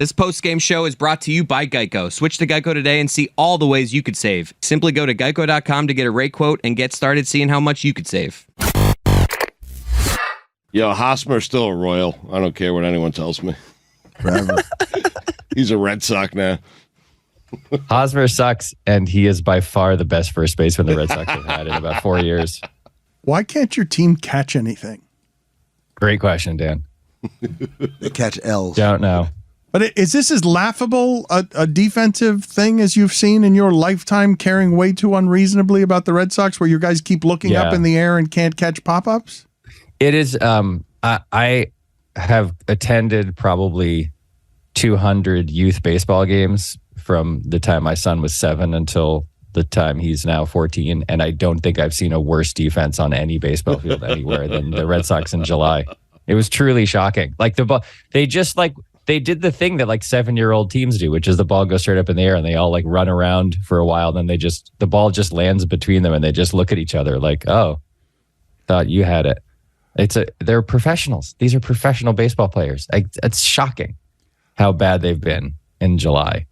This post-game show is brought to you by Geico. Switch to Geico today and see all the ways you could save. Simply go to geico.com to get a rate quote and get started seeing how much you could save. Yo, Hosmer's still a Royal. I don't care what anyone tells me. Forever. He's a Red Sox now. Hosmer sucks, and he is by far the best first baseman the Red Sox have had in about 4 years. Why can't your team catch anything? Great question, Dan. They catch L's. Don't know. But is this as laughable a defensive thing as you've seen in your lifetime, caring way too unreasonably about the Red Sox, where you guys keep looking up in the air and can't catch pop-ups? It is. I have attended probably 200 youth baseball games from the time my son was 7 until the time he's now 14, and I don't think I've seen a worse defense on any baseball field anywhere than the Red Sox in July. It was truly shocking. Like the ball, they did the thing that like 7-year-old teams do, which is the ball goes straight up in the air and they all like run around for a while. Then the ball just lands between them and they just look at each other like, oh, thought you had it. They're professionals. These are professional baseball players. It's shocking how bad they've been in July.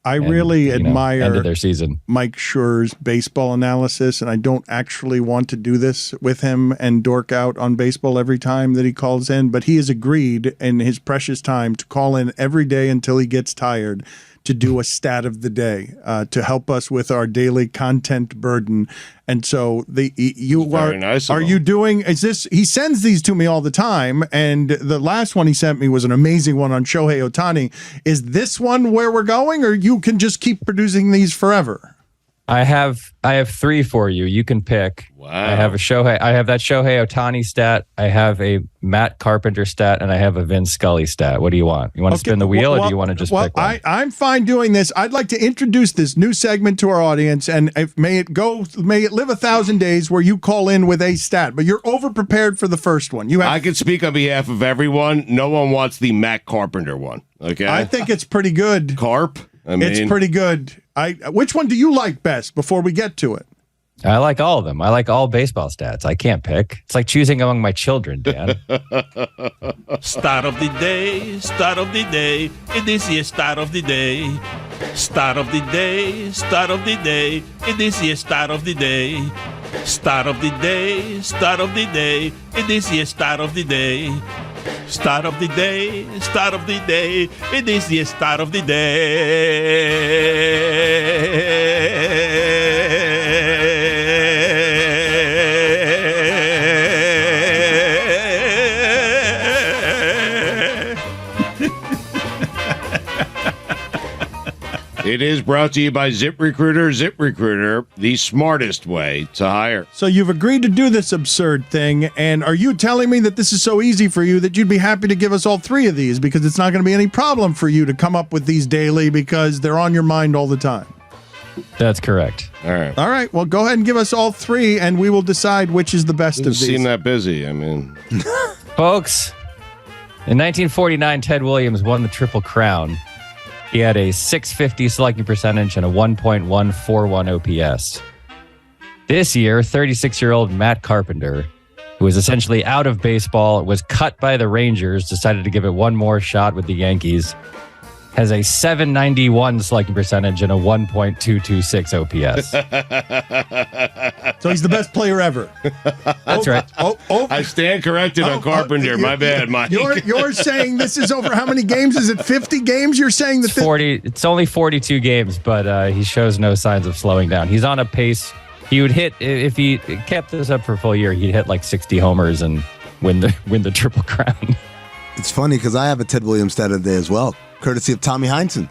I really admire end of their season. Mike Schur's baseball analysis, and I don't actually want to do this with him and dork out on baseball every time that he calls in, but he has agreed in his precious time to call in every day until he gets tired to do a stat of the day to help us with our daily content burden. And so you doing, is this, he sends these to me all the time. And the last one he sent me was an amazing one on Shohei Ohtani. Is this one where we're going, or you can just keep producing these forever? I have 3 for you. You can pick. Wow. I have that Shohei Ohtani stat. I have a Matt Carpenter stat, and I have a Vin Scully stat. What do you want? You want to spin the wheel, or do you want to just pick one? I'm fine doing this. I'd like to introduce this new segment to our audience, and may it live 1,000 days where you call in with a stat, but you're over prepared for the first one. I can speak on behalf of everyone. No one wants the Matt Carpenter one. Okay, I think it's pretty good. Carp. It's pretty good. Which one do you like best before we get to it? I like all of them. I like all baseball stats. I can't pick. It's like choosing among my children, Dan. Start of the day, start of the day. It is the start of the day. Start of the day, start of the day. It is the start of the day. Start of the day, start of the day. It is the start of the day. Start of the day, start of the day. It is the start of the day. It is brought to you by ZipRecruiter. ZipRecruiter, the smartest way to hire. So you've agreed to do this absurd thing, and are you telling me that this is so easy for you that you'd be happy to give us all 3 of these, because it's not going to be any problem for you to come up with these daily because they're on your mind all the time? That's correct. All right. All right. Well, go ahead and give us all 3, and we will decide which is the best of these. Seem that busy. I mean, folks, in 1949, Ted Williams won the Triple Crown. He had a .650 slugging percentage and a 1.141 OPS. This year, 36-year-old Matt Carpenter, who was essentially out of baseball, was cut by the Rangers, decided to give it one more shot with the Yankees, has a .791 slugging percentage and a 1.226 OPS. So he's the best player ever. That's right. I stand corrected on Carpenter. My bad, Mike. You're saying this is over how many games? Is it 50 games? You're saying that 40. It's only 42 games, but he shows no signs of slowing down. He's on a pace. He would hit, if he kept this up for a full year, he'd hit like 60 homers and win the Triple Crown. It's funny because I have a Ted Williams stat of the day as well, courtesy of Tommy Heinsohn.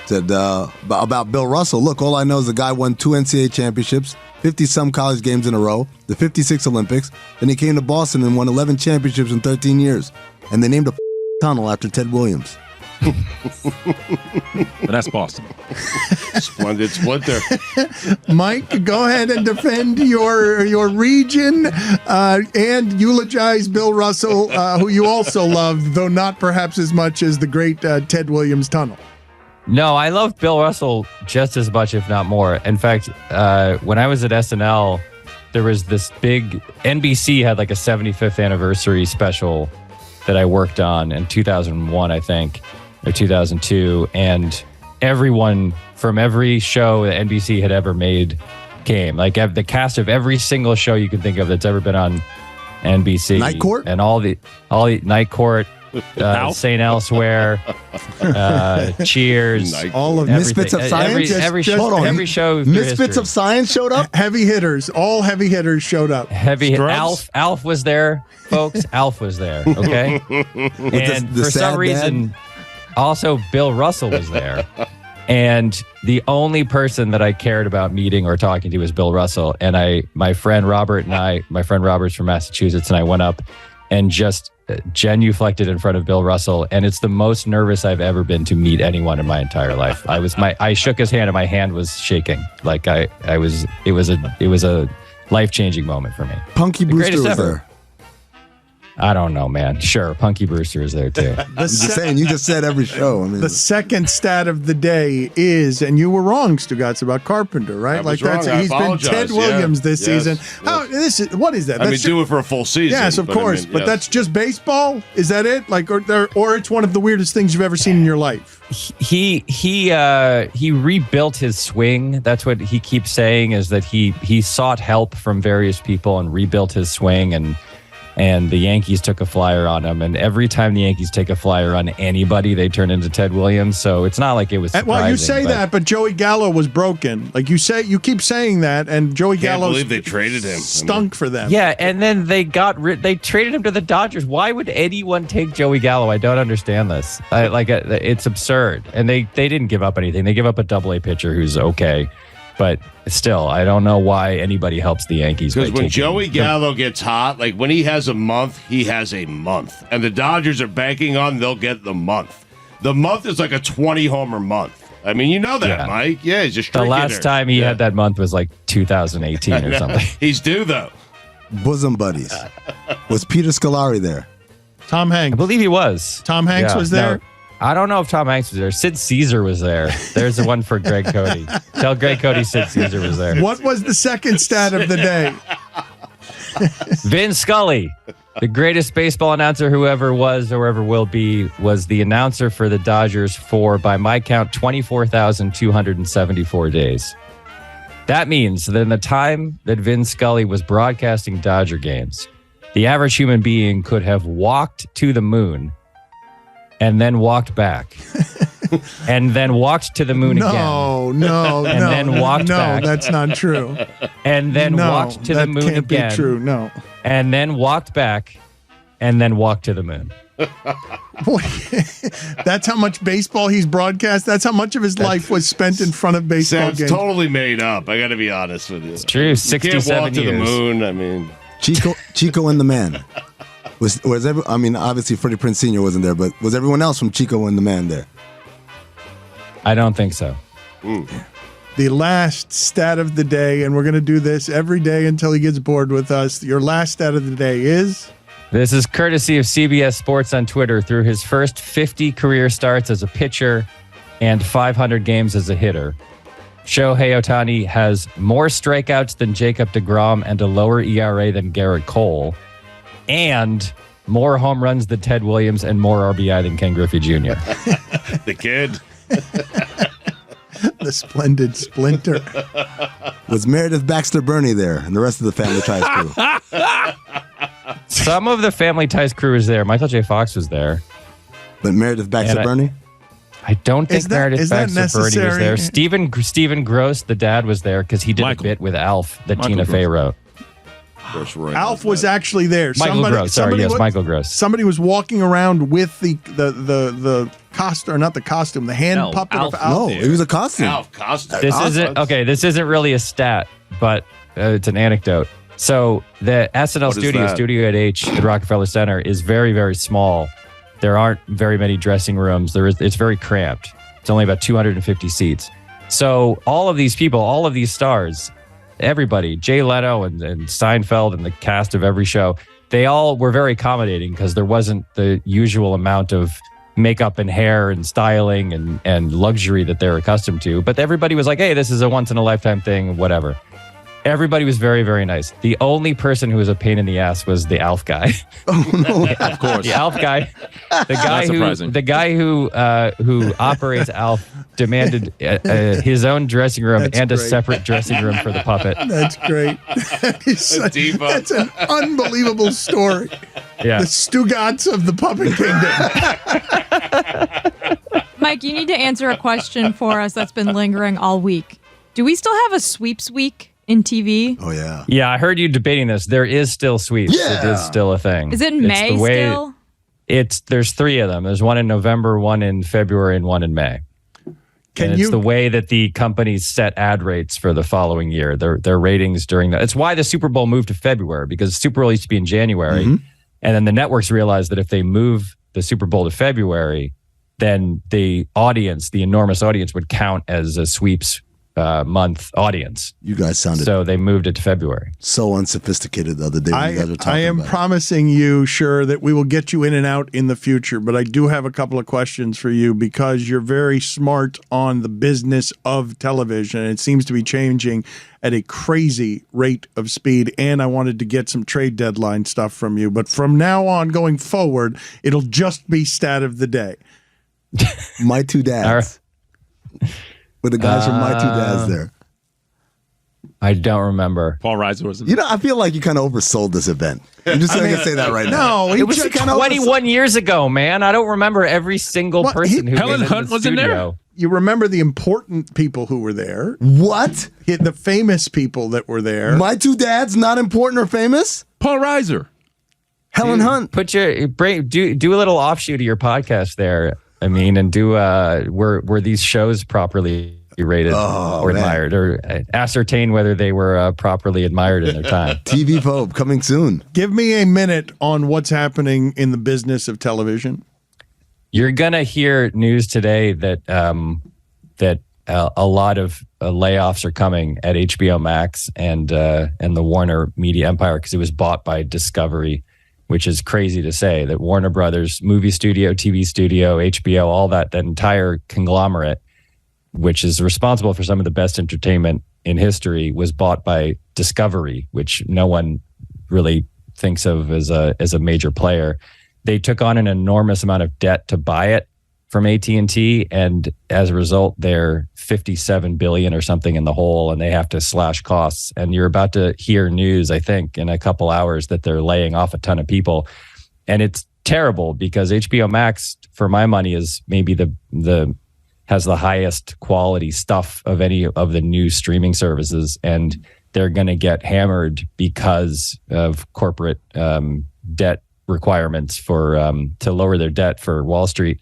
Said about Bill Russell, look, all I know is the guy won 2 NCAA championships, 50-some college games in a row, the 56 Olympics, then he came to Boston and won 11 championships in 13 years. And they named a tunnel after Ted Williams. But that's Boston. Splendid splinter. Mike, go ahead and defend your region and eulogize Bill Russell, who you also loved, though not perhaps as much as the great Ted Williams tunnel. No, I love Bill Russell just as much, if not more. In fact, when I was at SNL, there was this big NBC had like a 75th anniversary special that I worked on in 2001, I think. or 2002, and everyone from every show that NBC had ever made came. Like the cast of every single show you can think of that's ever been on NBC. Night Court? And all the Night Court, St. Elsewhere, Cheers. All of Misfits of Science? Every show. Misfits of Science showed up? heavy hitters. All heavy hitters showed up. Alf was there, folks. Alf was there, okay? And the for some sad reason, also Bill Russell was there. And the only person that I cared about meeting or talking to was Bill Russell. And my friend Robert's from Massachusetts, and I went up and just genuflected in front of Bill Russell. And it's the most nervous I've ever been to meet anyone in my entire life. I shook his hand and my hand was shaking. Like it was a life-changing moment for me. Punky Brewster was there. I don't know, man. Sure, Punky Brewster is there too. I'm just saying, you just said every show. I mean, the second stat of the day is, and you were wrong, Stugotz, about Carpenter, right? I was wrong. He's been Ted Williams this season. Yes. What is that? I mean, do it for a full season. Yes, of course. But that's just baseball? Is that it? Like, or it's one of the weirdest things you've ever seen in your life? He rebuilt his swing. That's what he keeps saying, is that he sought help from various people and rebuilt his swing, and the Yankees took a flyer on him. And every time the Yankees take a flyer on anybody, they turn into Ted Williams. So it's not like it was surprising. Well, you say that, but Joey Gallo was broken. Like you keep saying that, and Joey Gallo believe they traded him. Stunk for them. Yeah, and then they traded him to the Dodgers. Why would anyone take Joey Gallo? I don't understand this. It's absurd. And they didn't give up anything. They give up a double-A pitcher who's okay. But still, I don't know why anybody helps the Yankees. Because when Joey Gallo gets hot, like when he has a month, he has a month. And the Dodgers are banking on they'll get the month. The month is like a 20-homer month. I mean, you know that, Mike. Yeah, he's just the last time he had that month was like 2018 or something. He's due, though. Bosom buddies. Was Peter Scolari there? Tom Hanks. I believe he was. Tom Hanks was there? No, I don't know if Tom Hanks was there. Sid Caesar was there. There's the one for Greg Cody. Tell Greg Cody Sid Caesar was there. What was the second stat of the day? Vin Scully, the greatest baseball announcer who ever was or ever will be, was the announcer for the Dodgers for, by my count, 24,274 days. That means that in the time that Vin Scully was broadcasting Dodger games, the average human being could have walked to the moon and then walked back, and then walked to the moon again. Then walked back. No, that's not true. And then walked to the moon again. That can't be true, no. And then walked back, and then walked to the moon. That's how much baseball he's broadcast? That's how much of his life was spent in front of baseball games? Sounds totally made up. I got to be honest with you. It's true, 67 years. You can't walk to the years. moon, I mean. Chico and the Man. Obviously Freddie Prinze Sr. wasn't there, but was everyone else from Chico and the Man there? I don't think so. The last stat of the day, and we're going to do this every day until he gets bored with us. Your last stat of the day is? This is courtesy of CBS Sports on Twitter. Through his first 50 career starts as a pitcher and 500 games as a hitter, Shohei Ohtani has more strikeouts than Jacob deGrom and a lower ERA than Garrett Cole, and more home runs than Ted Williams and more RBI than Ken Griffey Jr. The kid. The splendid Splinter. Was Meredith Baxter Burney there and the rest of the Family Ties crew? Some of the Family Ties crew was there. Michael J. Fox was there. But Meredith Baxter Burney? I don't think Meredith Baxter Burney was there. Stephen Gross, the dad, was there because he did a bit with Alf that Tina Fey wrote. Alf was actually there. Michael Gross. Somebody was walking around with the costume, or not the costume, the hand puppet of Alf. No, it was a costume. Alf costume. This isn't really a stat, but it's an anecdote. So the SNL Studio at H at Rockefeller Center is very, very small. There aren't very many dressing rooms. It's very cramped. It's only about 250 seats. So all of these people, all of these stars, everybody, Jay Leno and Seinfeld and the cast of every show, they all were very accommodating because there wasn't the usual amount of makeup and hair and styling and luxury that they're accustomed to. But everybody was like, hey, this is a once in a lifetime thing, whatever. Everybody was very, very nice. The only person who was a pain in the ass was the Alf guy. Oh no! Of course. The Alf guy, the guy who operates Alf demanded his own dressing room and a separate dressing room for the puppet. That's great. That's an unbelievable story. Yeah. The Stugotz of the Puppet Kingdom. Mike, you need to answer a question for us that's been lingering all week. Do we still have a sweeps week in TV? Oh yeah. Yeah, I heard you debating this. There is still sweeps. Yeah. It is still a thing. Is it in May still? There's 3 of them. There's one in November, one in February, and one in May. It's the way that the companies set ad rates for the following year. Their ratings during that. It's why the Super Bowl moved to February, because Super Bowl used to be in January. Mm-hmm. And then the networks realized that if they move the Super Bowl to February, then the enormous audience would count as a sweeps month audience. You guys sounded so they moved it to February. So unsophisticated the other day when you guys were talking I am about promising you, Schur, that we will get you in and out in the future, but I do have a couple of questions for you because you're very smart on the business of television. And it seems to be changing at a crazy rate of speed, and I wanted to get some trade deadline stuff from you. But from now on, going forward, it'll just be stat of the day. My Two Dads. With the guys from My Two Dads there. I don't remember. Paul Reiser was. I feel like you kind of oversold this event. I'm just going to say that right now. No, it was 21 years ago, man. I don't remember every single person who Helen was Hunt was in there. You remember the important people who were there. What? The famous people that were there. My Two Dads, not important or famous? Paul Reiser. Helen Hunt. Put do a little offshoot of your podcast there. I mean, and were these shows properly rated or admired, or ascertain whether they were properly admired in their time? TV Pope coming soon. Give me a minute on what's happening in the business of television. You're gonna hear news today that a lot of layoffs are coming at HBO Max and the Warner Media Empire because it was bought by Discovery. Which is crazy to say, that Warner Brothers, movie studio, TV studio, HBO, all that entire conglomerate, which is responsible for some of the best entertainment in history, was bought by Discovery, which no one really thinks of as a major player. They took on an enormous amount of debt to buy it from AT&T, and as a result, they're $57 billion or something in the hole, and they have to slash costs. And you're about to hear news, I think, in a couple hours that they're laying off a ton of people, and it's terrible because HBO Max, for my money, is maybe has the highest quality stuff of any of the new streaming services, and they're going to get hammered because of corporate debt requirements for to lower their debt for Wall Street.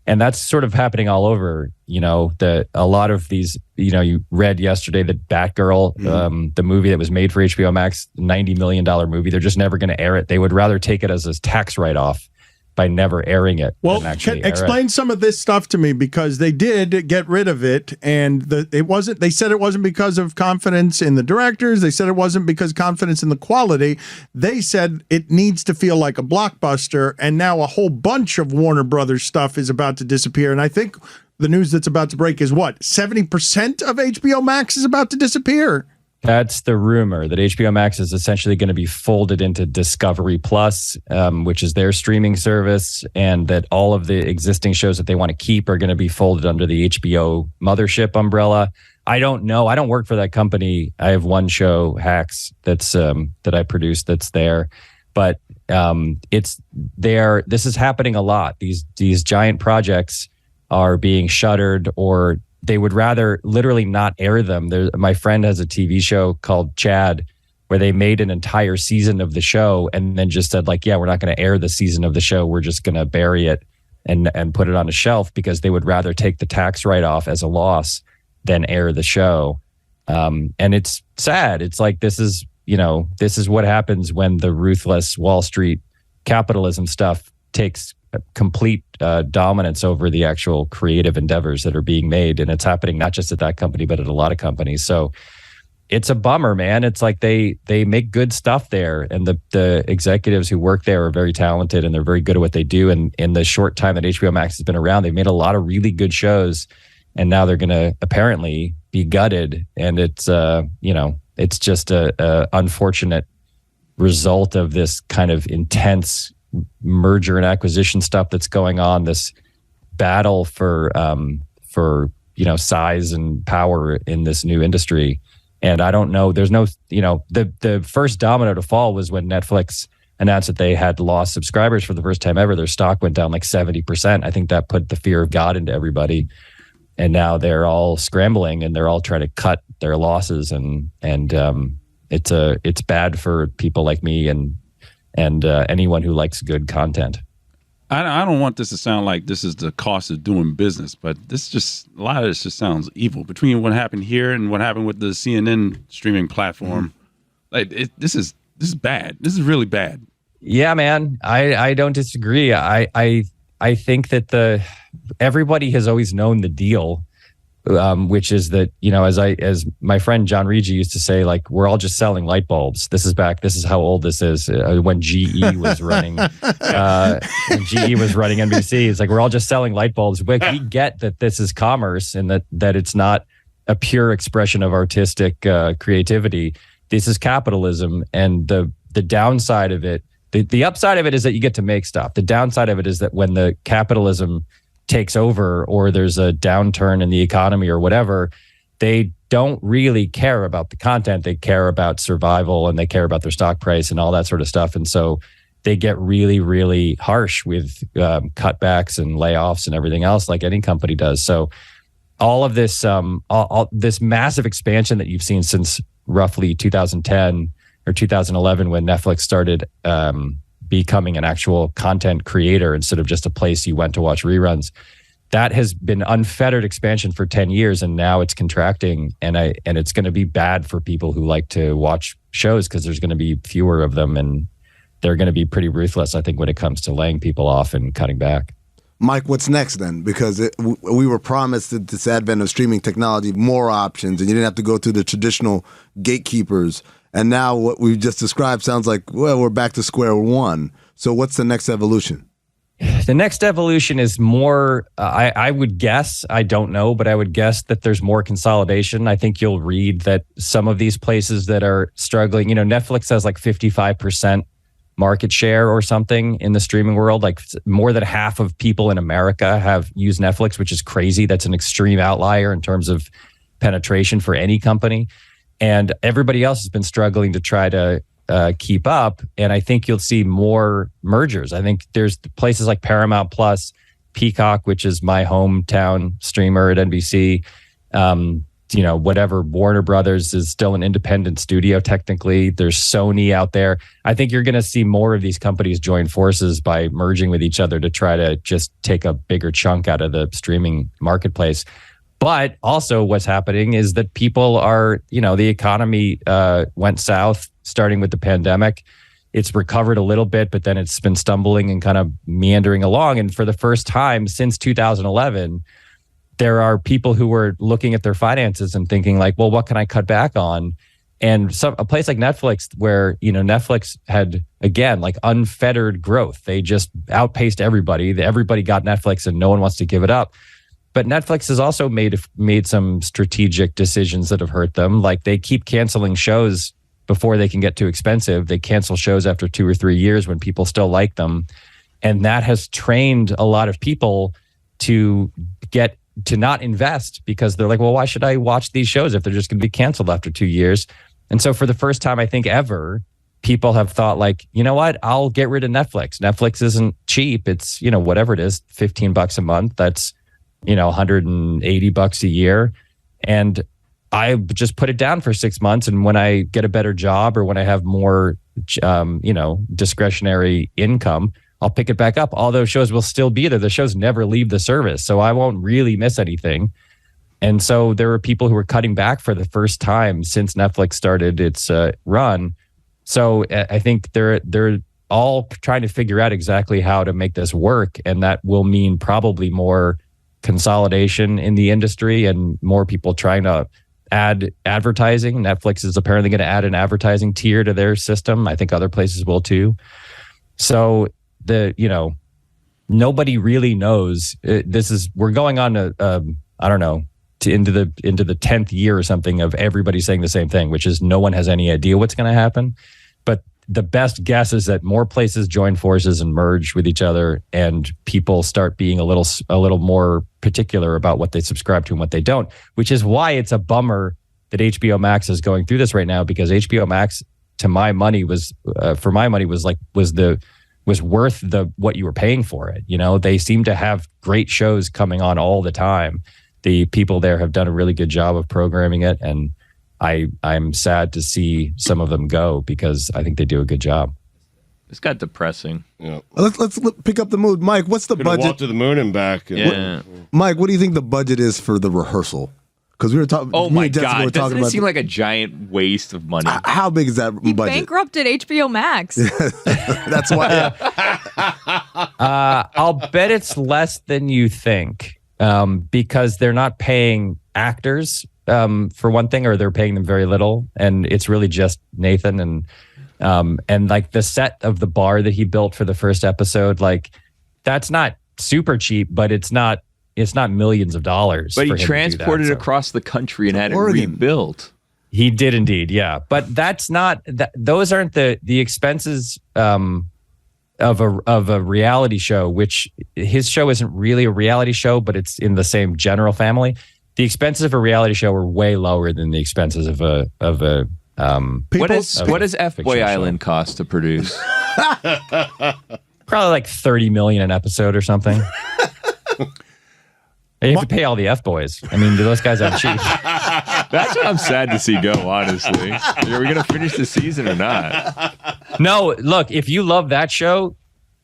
And that's sort of happening all over, a lot of these, you read yesterday that Batgirl, the movie that was made for HBO Max, $90 million movie, they're just never going to air it. They would rather take it as a tax write-off by never airing it. Well, explain some of this stuff to me, because they did get rid of it, and they said it wasn't because of confidence in the directors. They said it wasn't because confidence in the quality. They said it needs to feel like a blockbuster, and now a whole bunch of Warner Brothers stuff is about to disappear. And I think the news that's about to break is 70% of HBO Max is about to disappear. That's the rumor, that HBO Max is essentially going to be folded into Discovery Plus, which is their streaming service, and that all of the existing shows that they want to keep are going to be folded under the HBO mothership umbrella. I don't know. I don't work for that company. I have one show, Hacks, that's that I produce that's there, but it's there. This is happening a lot. These giant projects are being shuttered, or they would rather literally not air them. My friend has a TV show called Chad, where they made an entire season of the show and then just said, we're not going to air the season of the show. We're just going to bury it and put it on a shelf, because they would rather take the tax write-off as a loss than air the show. And it's sad. It's like, this is what happens when the ruthless Wall Street capitalism stuff takes complete dominance over the actual creative endeavors that are being made. And it's happening not just at that company, but at a lot of companies. So it's a bummer, man. It's like they make good stuff there, and the executives who work there are very talented, and they're very good at what they do. And in the short time that HBO Max has been around, they've made a lot of really good shows, and now they're going to apparently be gutted. And it's It's just a unfortunate result of this kind of intense merger and acquisition stuff that's going on. This battle for size and power in this new industry. And I don't know, there's no, the first domino to fall was when Netflix announced that they had lost subscribers for the first time ever. Their stock went down like 70%. I think that put the fear of God into everybody. And now they're all scrambling and they're all trying to cut their losses. And it's bad for people like me and anyone who likes good content. I don't want this to sound like this is the cost of doing business, but a lot of this just sounds evil. Between what happened here and what happened with the CNN streaming platform, this is bad. This is really bad. Yeah, man, I don't disagree. I think that everybody has always known the deal, which is that, as my friend John Rigi used to say, like, we're all just selling light bulbs. This is how old this is. When GE was running, NBC, it's like, we're all just selling light bulbs. But we get that this is commerce and that it's not a pure expression of artistic creativity. This is capitalism, and the downside of it, the upside of it is that you get to make stuff. The downside of it is that when the capitalism takes over or there's a downturn in the economy or whatever, they don't really care about the content. They care about survival and they care about their stock price and all that sort of stuff. And so they get really, really harsh with cutbacks and layoffs and everything else, like any company does. So all of this, all this massive expansion that you've seen since roughly 2010 or 2011, when Netflix started becoming an actual content creator instead of just a place you went to watch reruns, that has been unfettered expansion for 10 years, and now it's contracting, and it's going to be bad for people who like to watch shows because there's going to be fewer of them, and they're going to be pretty ruthless, I think, when it comes to laying people off and cutting back. Mike, what's next then? Because we were promised that this advent of streaming technology, more options, and you didn't have to go through the traditional gatekeepers. And now what we've just described sounds like, well, we're back to square one. So what's the next evolution? The next evolution is more, I would guess, I don't know, but I would guess that there's more consolidation. I think you'll read that some of these places that are struggling, Netflix has like 55% market share or something in the streaming world. Like more than half of people in America have used Netflix, which is crazy. That's an extreme outlier in terms of penetration for any company. And everybody else has been struggling to try to keep up. And I think you'll see more mergers. I think there's places like Paramount Plus, Peacock, which is my hometown streamer at NBC. Whatever, Warner Brothers is still an independent studio technically. There's Sony out there. I think you're going to see more of these companies join forces by merging with each other to try to just take a bigger chunk out of the streaming marketplace. But also what's happening is that people are, the economy went south starting with the pandemic. It's recovered a little bit, but then it's been stumbling and kind of meandering along. And for the first time since 2011, there are people who were looking at their finances and thinking like, well, what can I cut back on? And a place like Netflix, where, Netflix had, again, like unfettered growth. They just outpaced everybody. Everybody got Netflix and no one wants to give it up. But Netflix has also made some strategic decisions that have hurt them. Like they keep canceling shows before they can get too expensive. They cancel shows after 2 or 3 years when people still like them. And that has trained a lot of people to not invest because they're like, well, why should I watch these shows if they're just going to be canceled after 2 years? And so for the first time, I think ever, people have thought like, you know what, I'll get rid of Netflix. Netflix isn't cheap. It's, whatever it is, $15 a month. That's, $180 a year. And I just put it down for 6 months. And when I get a better job or when I have more, discretionary income, I'll pick it back up. All those shows will still be there. The shows never leave the service. So I won't really miss anything. And so there were people who were cutting back for the first time since Netflix started its run. So I think they're all trying to figure out exactly how to make this work. And that will mean probably more consolidation in the industry and more people trying to add advertising. Netflix is apparently going to add an advertising tier to their system. I think other places will too. So nobody really knows. We're going on a into the 10th year or something of everybody saying the same thing, which is no one has any idea what's going to happen. But the best guess is that more places join forces and merge with each other, and people start being a little more particular about what they subscribe to and what they don't, which is why it's a bummer that HBO Max is going through this right now, because HBO Max, to my money, was worth what you were paying for it. You know, they seem to have great shows coming on all the time. The people there have done a really good job of programming it, and I'm sad to see some of them go because I think they do a good job. It's got depressing. Yeah. Let's pick up the mood, Mike. What's the budget? Walk to the moon and back. Yeah. Mike, what do you think the budget is for the rehearsal? Because we were talking. Oh my God! Doesn't Doesn't it about seem like a giant waste of money? how big is that He budget? bankrupted HBO Max. That's why. I'll bet it's less than you think, because they're not paying actors for one thing, or they're paying them very little, and it's really just Nathan and like the set of the bar that he built for the first episode, like that's not super cheap, but it's not millions of dollars. But he for him to do transported that, it across the country and had Oregon. it rebuilt. He did indeed, yeah. But that's not those aren't the expenses of a reality show, which his show isn't really a reality show, but it's in the same general family. The expenses of a reality show are way lower than the expenses of a What does F Boy show. Island cost to produce? probably like $30 million an episode or something. You have to pay all the F boys. I mean, those guys aren't cheap. That's what I'm sad to see go, honestly. Are we going to finish the season or not? No, look, if you love that show,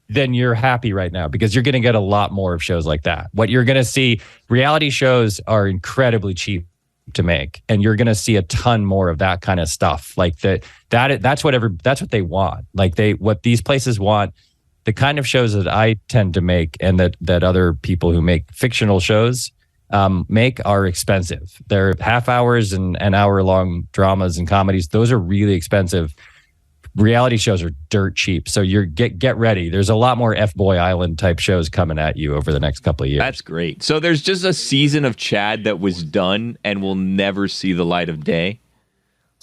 then you're happy right now because you're going to get a lot more of shows like that. What you're going to see, reality shows are incredibly cheap to make, and you're going to see a ton more of that kind of stuff. Like that's what they want. Like what these places want. The kind of shows that I tend to make and that other people who make fictional shows make are expensive. They're half hours and an hour long dramas and comedies. Those are really expensive. Reality shows are dirt cheap. So get ready. There's a lot more F Boy Island type shows coming at you over the next couple of years. That's great. So there's just a season of Chad that was done and will never see the light of day.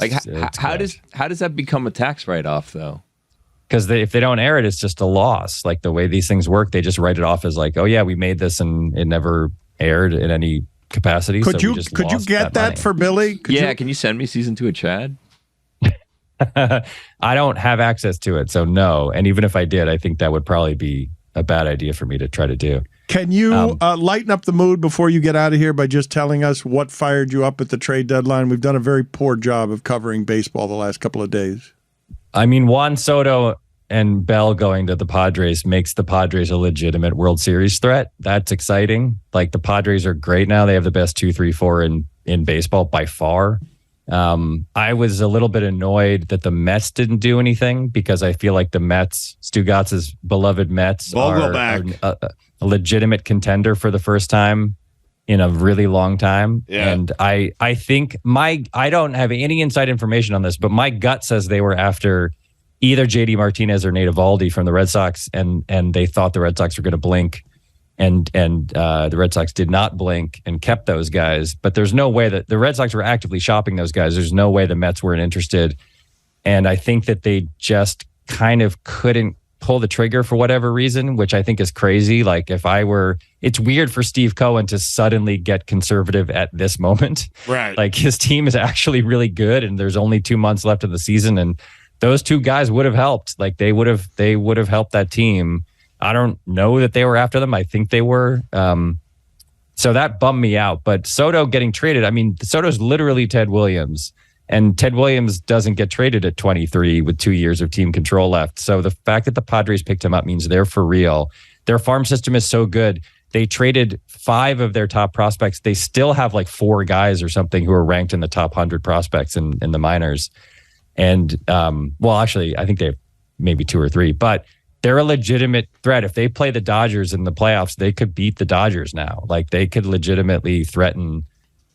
Like how does that become a tax write-off though? Because if they don't air it, it's just a loss. Like the way these things work, they just write it off as like, oh yeah, we made this and it never aired in any capacity. Could so you get that money. for Billy? Can you send me season 2 of Chad? I don't have access to it, so no. And even if I did, I think that would probably be a bad idea for me to try to do. Can you lighten up the mood before you get out of here by just telling us what fired you up at the trade deadline? We've done a very poor job of covering baseball the last couple of days. I mean, Juan Soto and Bell going to the Padres makes the Padres a legitimate World Series threat. That's exciting. Like the Padres are great now. They have the best 2, 3, 4 in baseball by far. I was a little bit annoyed that the Mets didn't do anything because I feel like the Mets, Stugotz's beloved Mets, are a legitimate contender for the first time in a really long time. Yeah. And I think I don't have any inside information on this, but my gut says they were after either JD Martinez or Nate Eovaldi from the Red Sox, and they thought the Red Sox were going to blink. And the Red Sox did not blink and kept those guys. But there's no way that the Red Sox were actively shopping those guys. There's no way the Mets weren't interested. And I think that they just kind of couldn't pull the trigger for whatever reason, which I think is crazy. Like it's weird for Steve Cohen to suddenly get conservative at this moment. Right. Like his team is actually really good and there's only 2 months left of the season. And those two guys would have helped. Like they would have helped that team. I don't know that they were after them. I think they were. So that bummed me out. But Soto getting traded, I mean, Soto's literally Ted Williams. And Ted Williams doesn't get traded at 23 with 2 years of team control left. So the fact that the Padres picked him up means they're for real. Their farm system is so good. They traded 5 of their top prospects. They still have like 4 guys or something who are ranked in the top 100 prospects in the minors. And, well, actually, I think they have maybe 2 or 3. But they're a legitimate threat. If they play the Dodgers in the playoffs, they could beat the Dodgers now. Like they could legitimately threaten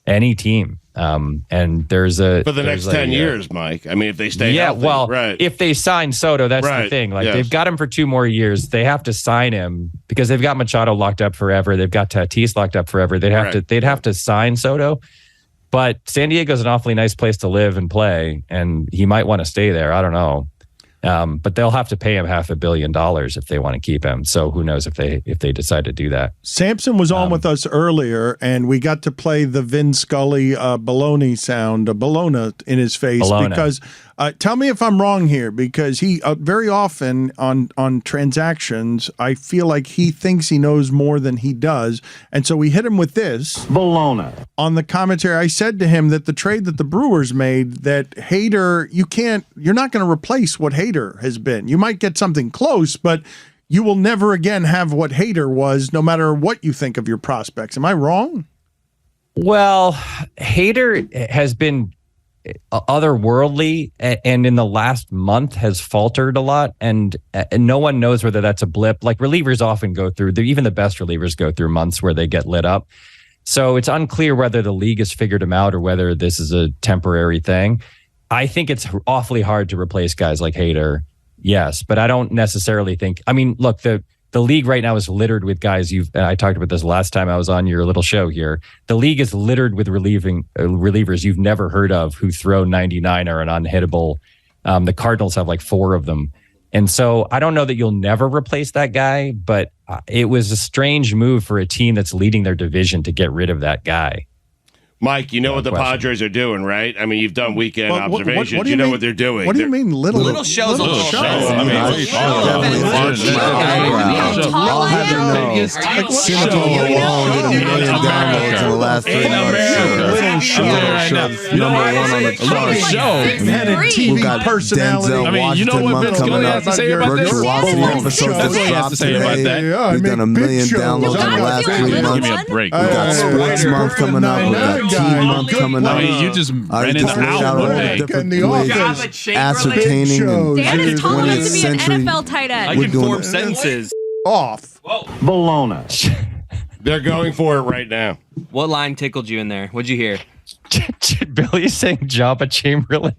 any team. And there's a for the next 10 years, Mike. I mean, if they stay healthy, well, right. if they sign Soto, that's the thing. Like they've got him for 2 more years. They have to sign him because they've got Machado locked up forever. They've got Tatis locked up forever. They'd have to sign Soto. But San Diego's an awfully nice place to live and play, and he might want to stay there. I don't know. But they'll have to pay him $500 million if they want to keep him. So who knows if they decide to do that. Samson was on with us earlier, and we got to play the Vin Scully baloney sound, Bologna in his face. Bologna. Because tell me if I'm wrong here, because he very often on transactions, I feel like he thinks he knows more than he does. And so we hit him with this. Bologna. On the commentary, I said to him that the trade that the Brewers made, that Hader, you're not going to replace what Hader has been. You might get something close, but you will never again have what Hader was, no matter what you think of your prospects. Am I wrong? Well, Hader has been otherworldly, and in the last month has faltered a lot, and no one knows whether that's a blip. Like relievers often go through, even the best relievers go through months where they get lit up. So it's unclear whether the league has figured him out or whether this is a temporary thing. I think it's awfully hard to replace guys like Hader. Yes, but I don't necessarily think. I mean, look, the league right now is littered with guys. I talked about this last time I was on your little show here. The league is littered with relievers you've never heard of who throw 99 or an unhittable. The Cardinals have like 4 of them. And so I don't know that you'll never replace that guy, but it was a strange move for a team that's leading their division to get rid of that guy. Mike, you know what the Padres are doing, right? I mean, you've done weekend observations. What do you know mean? what they're doing. What do you mean little shows? Little shows. I mean, I'll have you know, Cinco alone did 1 million downloads in the last 3 months. Number 1 on the chart. Had a TV got personality. Denzel I mean, you know Washington what month Vince coming Scully up. has to say about this? Virtuosity episode That's what he just has dropped to say about today. that. We've done 1 million downloads in the last 3 Give months. me a break. We got sports month coming up. We got teen month coming up. I mean, you just I ran just into laid out out all one the day. different In the ways office. ascertaining and Dan is tall enough to be an 20th century. NFL tight end. I We're can doing form it. sentences. Off. Bologna. They're going for it right now. What line tickled you in there? What'd you hear? Billy saying Jabba Chamberlain.